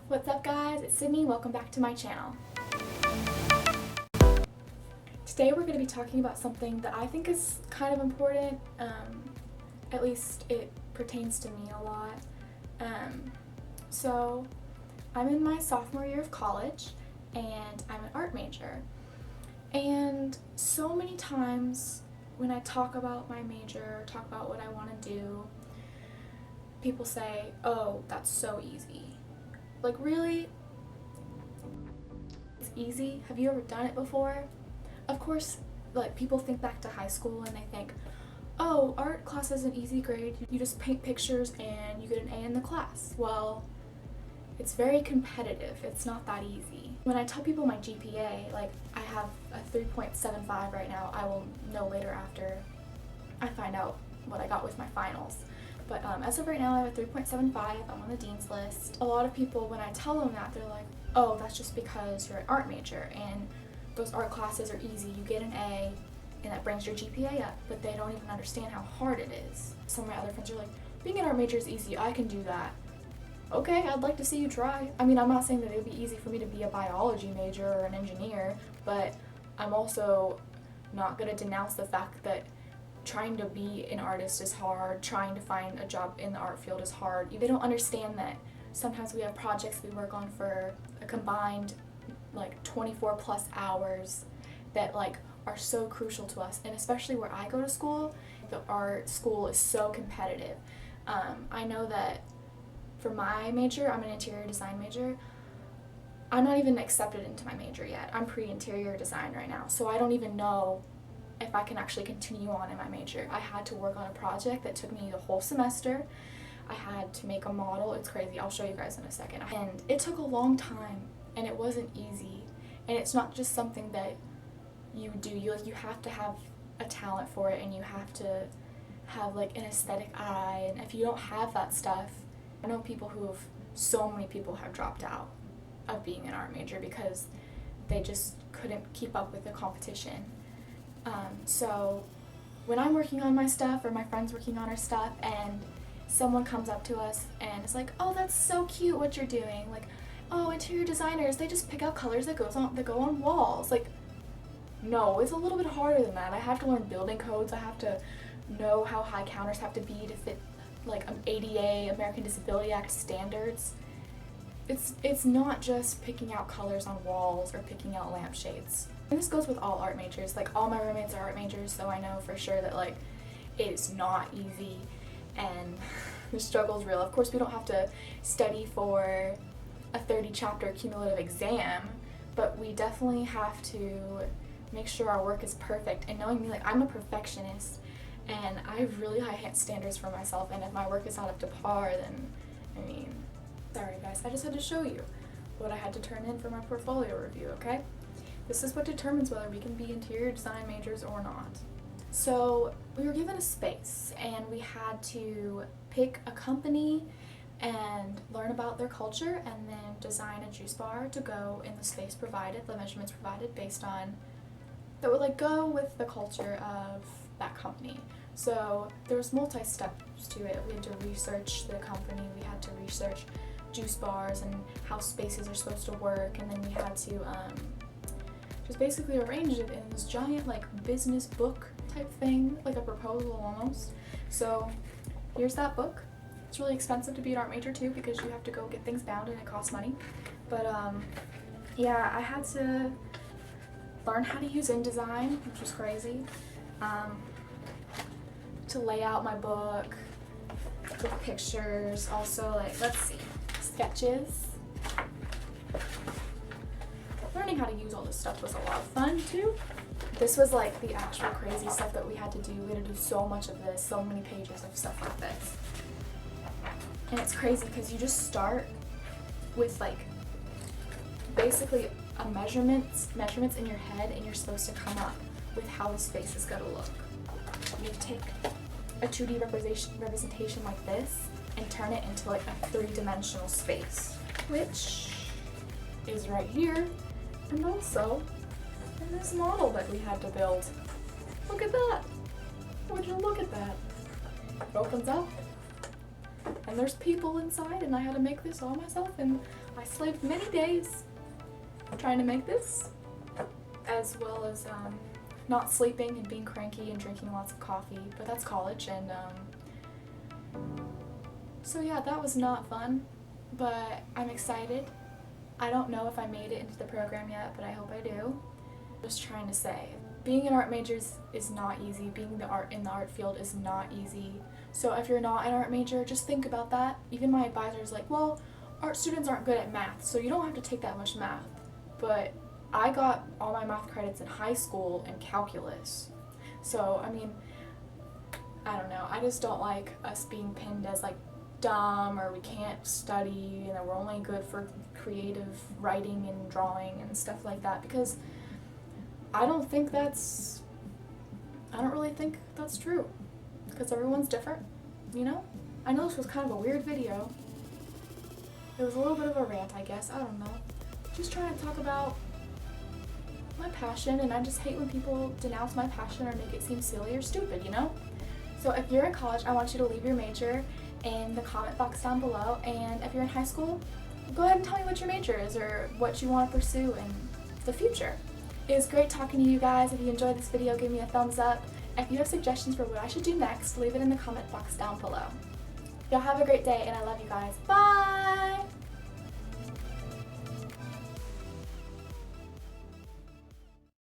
What's up guys, it's Sydney, welcome back to my channel. Today we're going to be talking about something that I think is kind of important, at least it pertains to me a lot. So I'm in my sophomore year of college and I'm an art major. And so many times when I talk about my major, talk about what I want to do, people say, oh, that's so easy. Like, really? It's easy? Have you ever done it before? Of course, like, people think back to high school and they think, oh, art class is an easy grade. You just paint pictures and you get an A in the class. Well, it's very competitive. It's not that easy. When I tell people my GPA, like, I have a 3.75 right now. I will know later after I find out what I got with my finals. But as of right now, I have a 3.75. I'm on the dean's list. A lot of people, when I tell them that, they're like, oh, that's just because you're an art major and those art classes are easy. You get an A and that brings your GPA up, but they don't even understand how hard it is. Some of my other friends are like, being an art major is easy. I can do that. Okay, I'd like to see you try. I mean, I'm not saying that it would be easy for me to be a biology major or an engineer, but I'm also not going to denounce the fact that trying to be an artist is hard, trying to find a job in the art field is hard. They don't understand that sometimes we have projects we work on for a combined like 24 plus hours that like are so crucial to us. And especially where I go to school, the art school is so competitive. I know that for my major, I'm an interior design major, I'm not even accepted into my major yet. I'm pre-interior design right now, so I don't even know if I can actually continue on in my major. I had to work on a project that took me the whole semester. I had to make a model. It's crazy. I'll show you guys in a second. And it took a long time and it wasn't easy. And it's not just something that you do. You have to have a talent for it and you have to have like an aesthetic eye. And if you don't have that stuff, I know so many people have dropped out of being an art major because they just couldn't keep up with the competition. So when I'm working on my stuff or my friend's working on her stuff and someone comes up to us and is like, oh, that's so cute what you're doing. Like, oh, interior designers, they just pick out colors that go on walls. Like, no, it's a little bit harder than that. I have to learn building codes. I have to know how high counters have to be to fit like ADA, American Disability Act standards. It's not just picking out colors on walls or picking out lampshades. And this goes with all art majors. Like, all my roommates are art majors, so I know for sure that like it's not easy and the struggle's real. Of course, we don't have to study for a 30 chapter cumulative exam, but we definitely have to make sure our work is perfect. And knowing me, like, I'm a perfectionist and I have really high standards for myself, and if my work is not up to par, then I mean, sorry guys, I just had to show you what I had to turn in for my portfolio review, okay? This is what determines whether we can be interior design majors or not. So we were given a space and we had to pick a company and learn about their culture and then design a juice bar to go in the space provided, the measurements provided based on, that would like go with the culture of that company. So there was multi-steps to it. We had to research the company, we had to research juice bars and how spaces are supposed to work, and then we had to just basically arrange it in this giant like business book type thing, like a proposal almost. So here's that book. It's really expensive to be an art major too because you have to go get things bound and it costs money. But yeah, I had to learn how to use InDesign, which was crazy. To lay out my book with pictures, also like, let's see, sketches. Learning how to use all this stuff was a lot of fun too. This was like the actual crazy stuff that we had to do. We had to do so much of this, so many pages of stuff like this. And it's crazy because you just start with like basically a measurements in your head, and you're supposed to come up with how the space is going to look. You take a 2D representation like this and turn it into like a 3-dimensional space, which is right here, and also in this model that we had to build. Look at that! Would you look at that? It opens up, and there's people inside, and I had to make this all myself, and I slaved many days trying to make this, as well as not sleeping and being cranky and drinking lots of coffee, but that's college. And so yeah, that was not fun, but I'm excited. I don't know if I made it into the program yet, but I hope I do. Just trying to say, being an art major is not easy. Being in the art field is not easy. So if you're not an art major, just think about that. Even my advisor is like, well, art students aren't good at math, so you don't have to take that much math. But I got all my math credits in high school in calculus. So, I mean, I don't know. I just don't like us being pinned as like dumb, or we can't study, you know, we're only good for creative writing and drawing and stuff like that, because I don't really think that's true, because everyone's different, you know? I know this was kind of a weird video. It was a little bit of a rant, I guess. I don't know. Just trying to talk about my passion, and I just hate when people denounce my passion or make it seem silly or stupid, you know? So if you're in college, I want you to leave your major in the comment box down below, and if you're in high school, go ahead and tell me what your major is or what you want to pursue in the future. It was great talking to you guys. If you enjoyed this video, give me a thumbs up. If you have suggestions for what I should do next, leave it in the comment box down below. Y'all have a great day, and I love you guys. Bye!